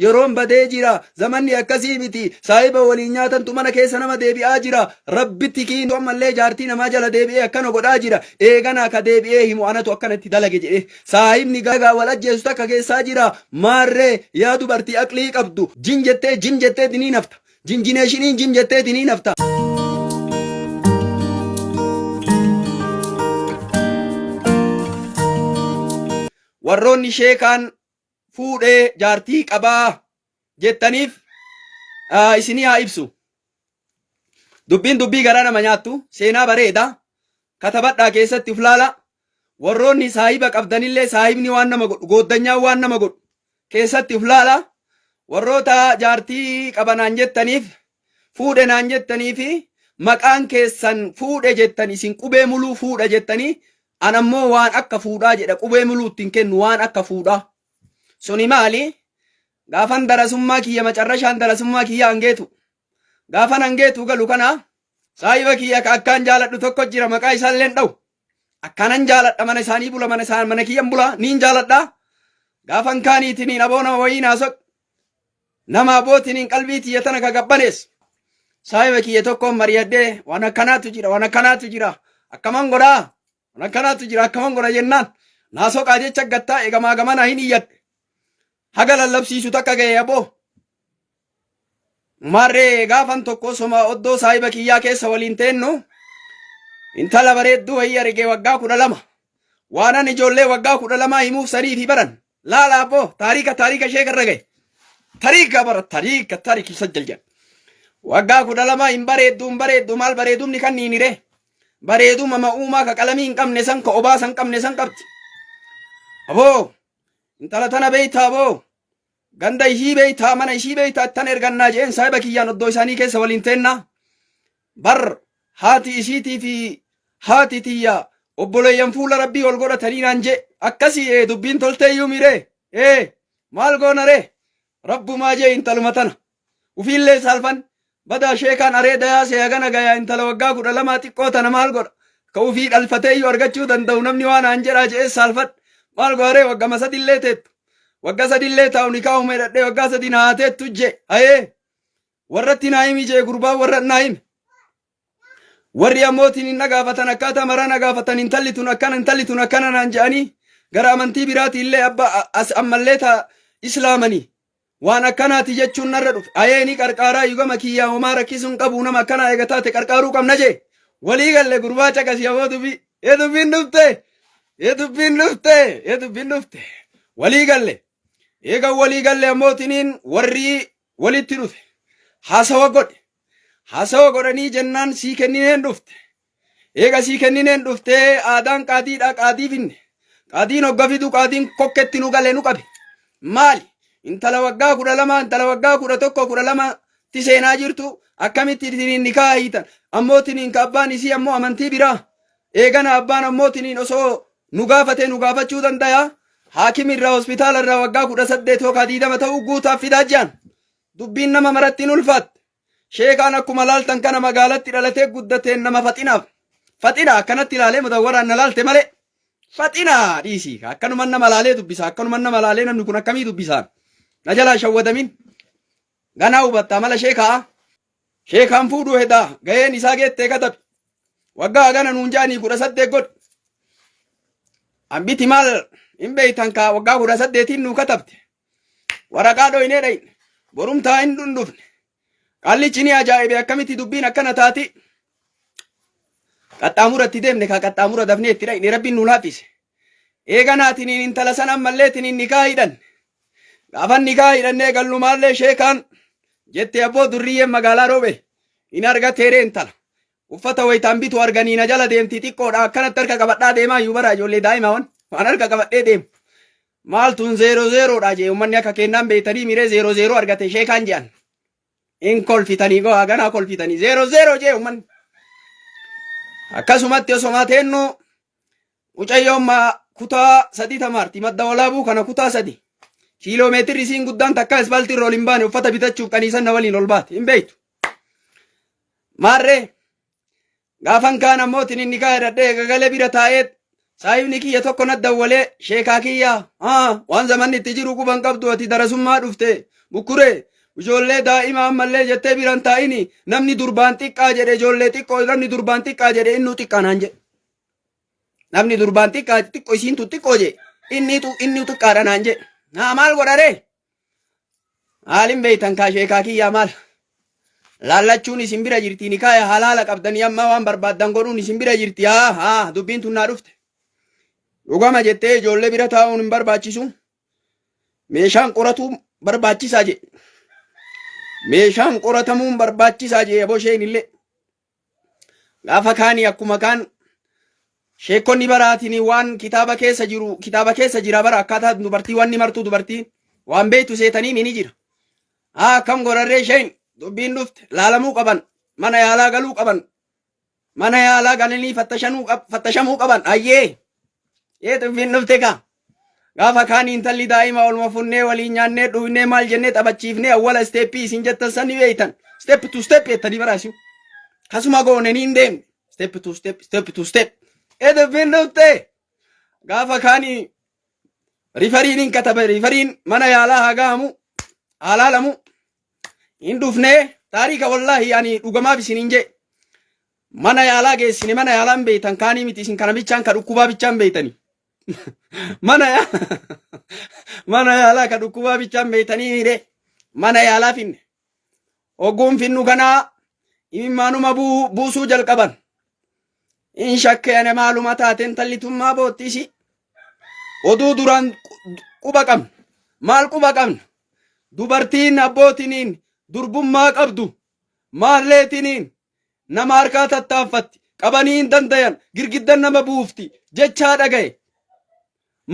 yeroon badee jira zamanni akkasii miti saahiba waliin nyaatan tumana keessa nama deebi'aa jira rabbitti kiintu ammallee jaartii namaa jala deebi'ee akkana godhaa jira eegana ka deebi'ee himu anatu akkanatti dalage jedhe saahibni gagaa wal ajjeesu takka keessaa jira maarree yaa dubartii aqlii qabdu jin jettee dinii nafta jinjineeshiniin jin jettee dinii nafta. warroonni sheekaan fuudhee jaartii qabaa jettaniif isinii haa ibsu. Dubbiin dubbii garaa nama nyaattu seenaa bareeda katabadhaa keessatti uflaala warroonni saahiba qabdanillee saahibni waan nama godhu gooddanyaa waan nama godhu keessatti uflaala warroota jaartii qabanaan jettaniif fuudhe naan jettaniifi maqaan keessan fuudhe jettan isin qubee muluu fuudha jettanii anammoo waan akka fuudhaa jedha qubee muluuttiin kennu waan akka fuudhaa suni maali gaafan darasummaa kiyya macarrashaan darasummaa kiyya hangeetu gaafan hangeetu galu kana saahiba kiyya ka akkaan jaaladhu tokko jira maqaa isaalleen dha'u akkanan jaaladha mana isaanii bula mana kiyyan bula niin jaaladha gaafan kaaniitiniin aboo nama wayii naasoq nama abbootiin qalbii tiyya tana ka gabbanees saahiba kiyya tokkoon mari'adhee waan akkanaatu jira akkaman godhaa waan akkanaatu jira akkaman godha jennaan naasoqaa jecha gattaa eegamaa gamana hin iyyadhe haga lallabsiisu takka ga'e aboo marree gaafan tokko soma oddoo saahiba kiyyaa keessa waliin teennu intala bareedduu wayii argee waggaa 12 waanan ijoollee waggaa 12 himuuf sanii fi baran laala aboo taarika ishee garra ga'e taarika sajjal jedha waggaa 12 hin bareeddu maal bareedumni kan niinire bareeduma ma'uumaa ka qalamii hin qabne san ka obaa san qabne san qabdi aboo intala tana beeytaa aboo ganda ishii beeytaa mana ishii beeytaa tan ergannaa jeen saahiba kiyyaan oddoo isaanii keessa waliin teennaa bar haati isiitii fi haati tiyya obboleeyyan fuula rabbii ol godhatanii naan jee akkasii dubbiin tolteeyyuu miree maal goona ree rabbumaa jee intaluma tana ufiillee saalfan badaa sheekaan areeda yaase hagana gayaa intala waggaa 12 xiqqoo tana maal godha ka ufii dhalfateeyyuu argachuu danda'u namni waan aan jedhaa jee saalfadh maal gooree waggama sadillee teettu wagga sadillee taa'u nikaa umedhadhee waggaa sadi na haateettu je hayee warratti naa himi jee gurbaan warra naa himi warri ammootiin hin nagaafatan akkaataa maraa nagaafatan intalli tun akkana naan je'anii gara amantii biraati illee abba as ammallee taa islaamanii waan akkanaati jechuun narra dhufe hayee ni qarqaaraa yugama kiyyaa homaa rakkisuun qabu nama akkanaa eega taate qarqaaruu qabna jee walii galle gurbaa caqasi aboo dubbiin dhufte walii galle eega walii galle ammootiniin warri walitti dhufe haasawa godhanii jennaan sii kennineen dhufte eega sii kennineen dhufte aadaan qaadiidha qaadii finne qaadiin hogga fidu qaadiin kokketti nu galee nu qabe maali intala waggaa 12 intala waggaa 11 12 ti seenaa jirtu akkamitti ittiin nikaa hiitan ammootiniin ka abbaan isii ammoo amantii biraa eegana abbaan ammootiniin osoo nu gaafate nu gaafachuu danda'a haakimirraa hospitaalarraa waggaa 18 yookaan 20 ta'uu guutaaf fidaa jiran dubbiin nama marattiin ulfaatte sheekaan akkuma laaltan kana magaalatti dhalatee guddateen nama faxina akkanatti ilaalee mudawwaraan na laalte malee faxina dhiisii akkanuman nama laalee dubbisa akkanuman nama laalee namni kun akkamii dubbisaan na jalaa shawwadamin ganaa hubatta mala sheekaan fuudhuu hedaa ga'een isaa geettee katabe waggaa gana nuun jaanii 18 godhe ambiti maal hin beeytan ka waggaa 18 nuu katabte waraqaa dhoynee dhayne borumtaa hin dhundhufne qallichi ni ajaa'ibe akkamitti dubbiin akkana taati qaxxaamuratti deemne ka qaxxaamura dafnee itti dhayne rabbiin nuun haafise eeganaatiniin intala san ammalleetiniin nikaa hidhanne gaafan nikaa hidhannee gallumaallee sheekaan jette abboo durriyyeen magaalaa roobe hin argateere intala uffata wayitaan bitu arganii na jala deemti xiqqoodha akkanatti harka qabadhaa deemaa iyyuu bara ijoollee daa'ima waan harka qabadhee deemu maaltuun 00dha jee ummanni akka kennaan beeytanii miree 00 argate sheekaan je'an in kolfitanii go'a ganaa kolfitanii 00 jee ummanni akkasumatti osoo teennu mucayyoon kutaa 3 tamaarti madda walaabuu kana kutaa 3 kiiloomeetirri isiin guddaan takka asfaaltii irra ol hin baane uffata bitachuuf qaniisan na waliin ol baate hin beeytu maarree gaafan kaan ammootiin inni kaa hidhadhee gagalee bira taa'ee saahibni kiyya tokko na dawwalee sheekaa kiyya waan zamanni itti jiru quban qabdu ati darasummaa dhufte mukure ijoollee daa'ima ammallee jettee biran taa'ini namni durbaan xiqqaa jedhe ijoollee xiqqoo namni durbaan xiqqaa jedhe innu xiqqaanaan jedhe namni durbaan xiqqaa xiqqoo isiin tu xiqqoo jedhe inni xiqqaadha naan jedhe naa maal godhare haalin beeytan kaashee kaakiyyaa maal laallachuun isin bira jirti ni kaaya halaala qabdanii amma waan barbaaddan godhuun isin bira jirti haa dubbiin tun naa dhufte dhugama jettee ijoollee bira taa'uun hin barbaachisu meeshaan qoratu barbaachisaa jedhe meeshaan qoratamuun barbaachisaa jedhe aboo isheen illee gaafa kaanii akkuma kaan sheekonni baraatiin waan kitaaba keessa jira bara akkaataa dubartii wanni martuu dubartiin waan beektu seetanii ni jira akkam godharree isheen dubbiin dhufte laalamuu qaban mana yaalaa galuu qaban mana yaalaa galanii fattashamuu qaban ayyee dubbiin dhufte kaa gaafa kaanii intalli daa'ima olma funnee waliin nyaannee dhugnee maal jennee taphachiifnee awwala isteeppii isin jettan sani beeytan step to step jettanii baraasiu kasuma goonanii hin deemne step to step dubbiin dhufte gaafa kaanii rifariin hin katabe rifariin mana yaalaa hagaamu alaalamu hin dhufnee taarika wallaahi ani dhugamaaf isin hin jee mana yaalaa geessine mana yaalaan beeytan kaanii miti isin kana bichaan ka dhukkubaa bichaan beeytanii mana yaalaa ka dhukkubaa bichaan beeytanii hire mana yaalaa finne ogguun finnu kanaa imimmaanuma buusuu jalqaban in shakkeene maaluma taateen tallitummaa boottisi oduu duraan quba qabna maal quba qabna dubartiin abbootiniin durbummaa qabdu maalleetiniin nama harkaa tattaaffatti qabanii hin dandayan girgiddan nama buufti jechaa dhagaye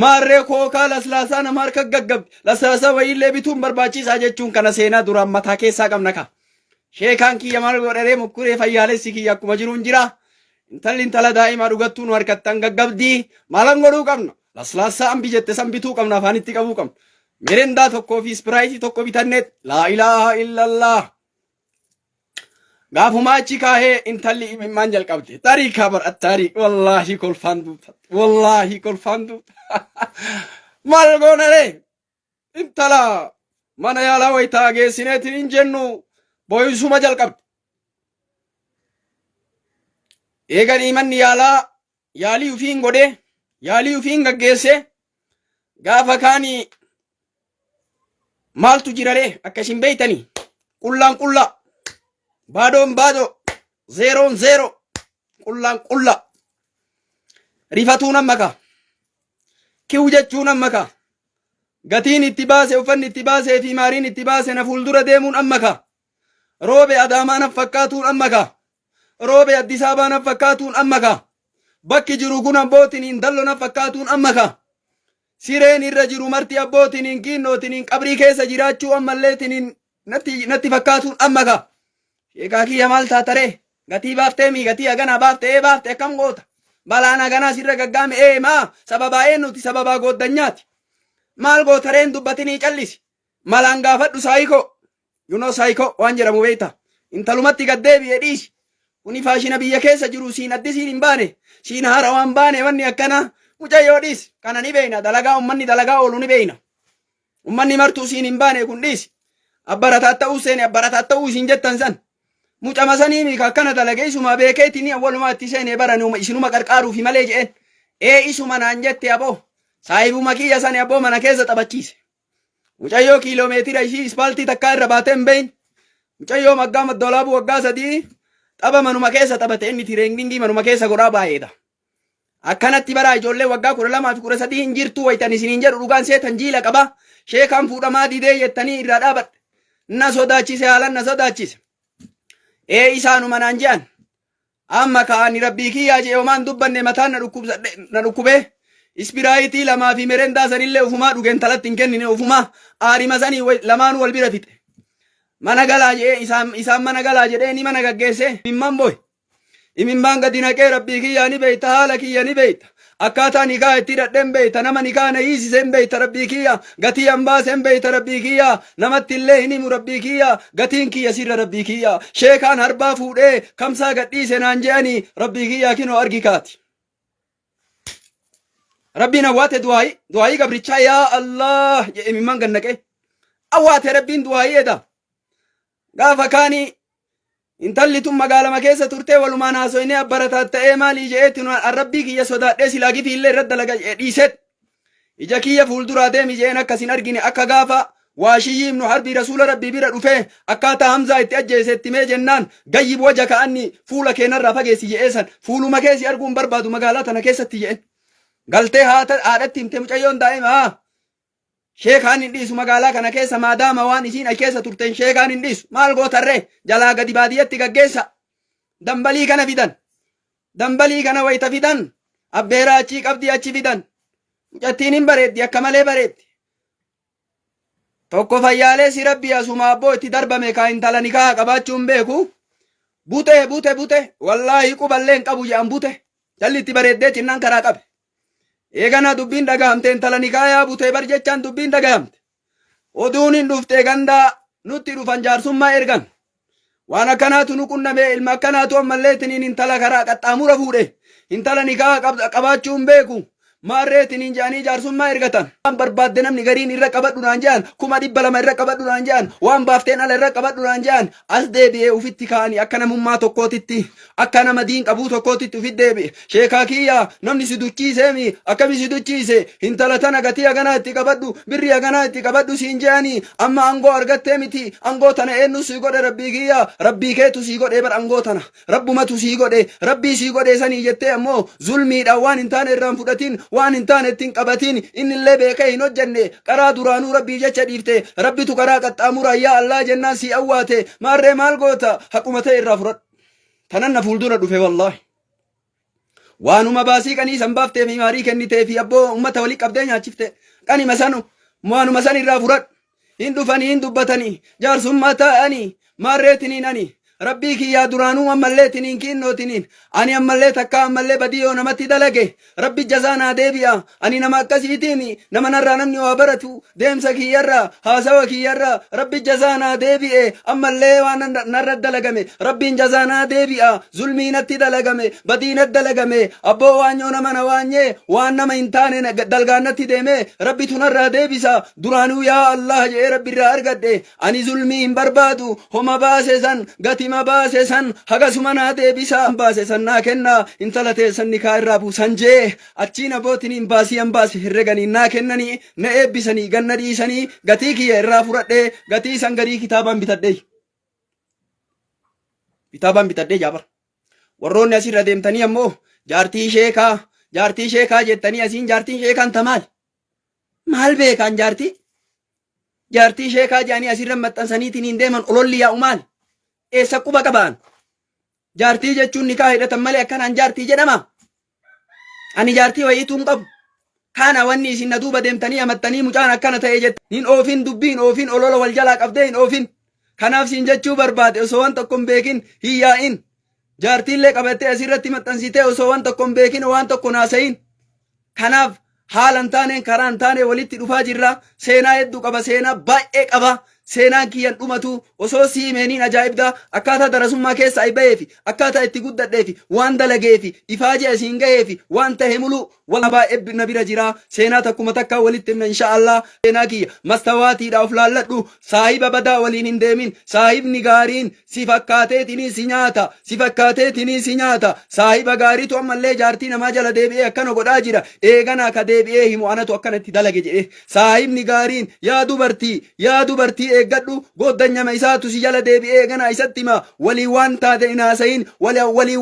maarree kookaa laslaasaa nama harka gaggabdi laslaasaa wayiillee bituun barbaachisaa jechuun kana seenaa duraan mataa keessaa qabna ka sheekaan kiyya maal godharee mukkuree fayyaalessi kiyya akkuma jiruun jira intalli intala daa'imaa dhugattuu nu harkattan gaggabdii maalan godhuu qabna laslaasaa ambi jette san bituu qabna afaanitti qabuu qabna mirindaa tokkoo fi ispiraayitii tokko bitanneet laa ilaaha illallah gaafuma achi kaahee intalli imimmaan jalqabde tariikaa barataarii wallaahi kolfaan duuta maal goonare intala mana yaalaa waytaa geessineetiin hin jennu booyisuma jalqabde eeganii manni yaalii ufiin godhe yaalii ufiin gaggeesse gaafa kaanii maaltu jirare akkasin beeytanii qullaan qulla baadoon baado zeeroon zeero qullaan qulla rifatuun ammaka kiu jechuun ammaka gatiin itti baase uffanni itti baasee fi maariin itti baase na fuuldura deemuun ammaka roobe adaamaa naf fakkaatuun ammaka roobe Addis Ababaa naf fakkaatuun ammaka bakki jiru kun abbootiniin dallo naf fakkaatuun ammaka sireen irra jiru marti abbootiniin kiinnootiniin qabrii keessa jiraachuu ammalleetiniin natti fakkaatuun ammaka sheekaa kiyya maal taatare gatii baaftee mi gatii haganaa baafte baafte akkam goota balaan haganaa sirra gaggaame maa sababaa eennuti sababaa gooddanyaati maal gootareen dubbatinii callisi malaan gaafadhu saayikoo yunoo saayikoo waan jedhamu beeyta intalumatti gaddeebi'e dhiisi kuni faashina biyya keessa jiru siin addisiin hin baane siin haara waan baane wanni akkana mucayyoo dhiisi kana ni beeyna dalagaa ummanni dalagaa oolu ni beeyna ummanni martuu siin hin baane kun dhiisi abbarataa ta'uu seene abbarataa ta'uu isin jettan san mucama sanii mika akkana dalage isuma beekeetini awwalumaa itti seene baran isinuma qarqaaruufi malee je'en isuma naan jette aboo saahibuma kiyya sani aboo mana keessa taphachiise mucayyoo kiiloomeetira ishii ispaaltii takkaa irra baatee hin beeyin mucayyoo maggaa maddoolaabuu waggaa sadii tapha manuma keessa taphate inni tireengingii manuma keessa godhaa baay'eedha akkanatti bara ijoollee waggaa 12 fi 13 hin jirtu waytan isiniin jedhu dhugaan seetan jiila qaba sheekaan fuudhamaa didee jettanii irraa dhaabadhe na sodaachise haalan na sodaachise isaanuma naan je'an amma ka'ani rabbii kiyyaa jee homaan dubbanne mataan na dhukkubee ispiraayitii lamaa fi merendaa sanillee ufumaa dhugeen talatti hin kennine ufumaa aarima sanii lamaan wal bira fixe mana galaa jee isaan mana galaa jedhee ni mana gaggeesse imimmaan boy imimmaan gadi naqee rabbii kiyyaa ni beeyta haala kiyya ni beeyta akkaataa nikaa itti dadhen beeyta nama nikaa na hiisisen beeyta rabbii kiyya gatii ambaasen beeyta rabbii kiyya namatti illee hin himu rabbii kiyya gatiin kiyya sirra rabbii kiyya sheekaan harbaa fuudhee kamsaa gadhiise naan je'anii rabbii kiyya kinoo argi kaati rabbiin hawwaate du'aayii gabrichaa yaa Allah jedhe imimmaan gad naqee awwaate rabbiin du'aayeedha gaafa kaanii intalli tun magaalama keessa turtee walumaan haasoyne abbarataa ta'ee maalii je'eetti rabbii kiyya sodaadhee silaa gifiillee irra dalaga dhiiset ija kiyya fuulduraa deemi je'een akkasin argine akka gaafa waashiyyi ibnu harbii rasuula rabbii bira dhufee akkaataa hamzaa itti ajjeesetti mee jennaan gayyib waja ka'anni fuula keenarraa fageessi je'eesan fuuluma keessi arguun barbaadu magaalaa tana keessatti je'en galtee haadhatti himte mucayyoon daa'ima sheekaan hin dhiisu magaalaa kana keessa maadaama waan isiin ay keessa turteen sheekaan hin dhiisu maal gootarree jalaa gadi baadiyyatti gaggeessa dambalii kana fidan dambalii kana wayita fidan abbeeraa achii qabdii achi fidan mucattiin hin bareeddi akka malee bareeddi tokko fayyaalee si rabbii asuma abboo itti darbame kaa intala nikaa qabaachuun beeku bute wallaahi quballee hin qabu jedhan bute jalli itti bareeddee cinnaan karaa qabe eegana dubbiin dhagahamte intala nikaa butee bar jechaan dubbiin dhagahamte oduun hin dhufte gandaa nutti dhufan jaarsummaa ergan waan akkanaatu nu qunname ilma akkanaatu ammallee tiniin intala karaa qaxxaamura fuudhe intala nikaa qabaachuun beeku maarreetiniin jedhanii jaarsummaa ergatan waan barbaadde namni gariin irra qabadhu naan jedhan 200 irra qabadhu naan jedhan waan baafteen ala irra qabadhu naan jedhan as deebi'ee ufitti kaanii akka namummaa tokkootitti akka nama diin qabuu tokkootitti ufit deebi'e sheekaa kiyya namni si duchiiseemi akkami si duchiise intala tana gatii haganaa itti qabadhu birrii haganaa itti qabadhu siin jedhanii amma angoo argattee miti angoo tana eenyu sii godhe rabbii kiyya rabbii keetu sii godhe bar angoo tana rabbumatu sii godhe rabbii sii godhe sanii jettee ammoo zulmiidhaan waan hin taane irraan fudhatiin waan hin taane ittiin qabatiin inni illee beekee hin hojjenne karaa duraanuu rabbii jecha dhiifte rabbitu karaa qaxxaamura yaa Allah jennaan si awwaate maarree maal goota haquma ta'e irraa fudhadhu tanan na fuuldura dhufe wallaahi waanuma baasii qanii san baaftee fi maarii kennitee fi abboo ummata walii qabdee nyaachifte qanima sanu waanuma san irraa fudhadhu hin dhufanii hin dubbatanii jaarsummaa taa'anii maarreetiniin ani rabbii kiyyaa duraanuu ammallee tiniin kiinnootiniin ani ammallee takka ammallee badiyoo namatti dalage rabbi jazaa naa deebi'a ani nama akkasiitiin nama narraa namni waa baratu deemsa kiyyarraa haasawa kiyyarraa rabbi jazaa naa deebi'e ammallee waan narra dalagame rabbiin jazaa naa deebi'a zulmii natti dalagame badii natti dalagame abboo waanyoo nama na waanyee waan nama hin taane dalgaan natti deeme rabbitu narraa deebisa duraanuu yaa Allah jedhee rabbiirraa argadhe ani zulmii hin barbaadu homa baase san gati ma baase san hagasuma naa deebisa baase san naa kenna intala teessan nikaa irraa buusan jee achiin abbootiin hin baasii an baase herreganii naa kennanii na eebbisanii ganna dhiisanii gatii kiyya irraa fudhadhee gatii san garii kitaabaan bitadhee jaabar warroonni asirra deemtanii ammoo jaartii sheekaa jettanii asiin jaartiin sheekaan tamaal maal beekaan jaartii sheekaa jedhanii asirra maxxansaniitiin hin deeman ololli yaa'u maal eessa quba qabaan jaartii jechuun nikaa hidhatan malee akkanaan jaartii jedhama ani jaartii wayiituu hin qabu kana wanni isin na duuba deemtanii amattanii mucaan akkana ta'e jette hin oofin dubbiin oofin olola wal jalaa qabdee hin oofin kanaaf siin jechuu barbaade osoo waan tokko hin beekin hin yaa'in jaartiillee qabattee asirratti maxxansitee osoo waan tokko hin beekin waan tokko naasayin kanaaf haala hin taaneen karaa hin taane walitti dhufaa jirra seenaa hedduu qaba seenaa baay'ee qaba seenaan kiyyan dhumatu osoo siimeeniin ajaa'ibda akkaataa darasummaa keessa ay ba'eefi akkaataa itti guddadheefi waan dalageefi ifaaje asiin ga'eefi waan tahe mulu wala baay'ee na bira jira seenaa takkuma takkaa walitti himna inshaallah seenaa kiyya mastawaatiidha of laalladhu saahiba badaa waliin hin deemin saahibni gaariin si fakkaateetinii si nyaata saahiba gaariitu ammallee jaartii namaa jala deebi'ee akkana godhaa jira eeganaa ka deebi'ee himu anatu akkanatti dalage jedhe saahibni gaariin yaa dubartii eeggadhu gooddanyama isaatu si jala deebi'ee eeganaa isatti hima walii waan taate hin haasayin walii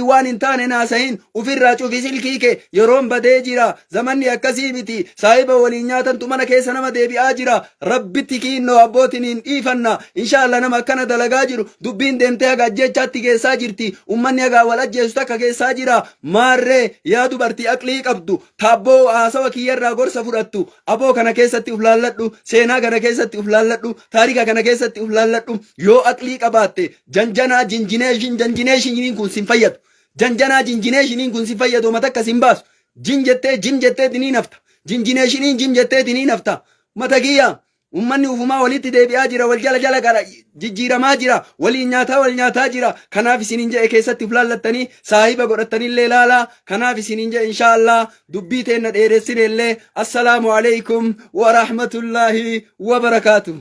waan hin taane naasayin ufirraa cufi silkii kee yeroon badee jira zamanni akkasii miti saahiba waliin nyaatantu mana keessa nama deebi'aa jira rabbitti kiinnoo abbootiin hin dhiifanna inshaallah nama akkana dalagaa jiru dubbiin deemtee haga ajjeechaatti geessaa jirti ummanni hagaa wal ajjeesu takka geessaa jira maarree yaa dubartii aqlii qabdu taabboo haasawa kiyyarraa gorsa fudhattu aboo kana keessatti uf laalladhu seenaa kana keessatti uf laalladhu taarika kana keessatti uf laalladhu yoo aqlii qabaatte janjanaa jinjineeshiniin kun sin fayyadu janjanaa jinjineeshiniin kun si fayyadu mata akkas hin baasu jim jettee ni nafta jinjineeshiniin jim jettee ni nafta mata kiyya ummanni ufumaa walitti deebi'aa jira, wal jala jala gara jijjiiramaa jira, waliin nyaataa wal nyaataa jira. Kanaaf isiniin jedhe keessatti filaallattanii saahiba godhattanillee ilaalaa. Kanaaf isiniin jedhe inshaallah dubbii teenna dheeressine illee. Assalaamu alaykum wa rahmatullahi wa barakaatuh.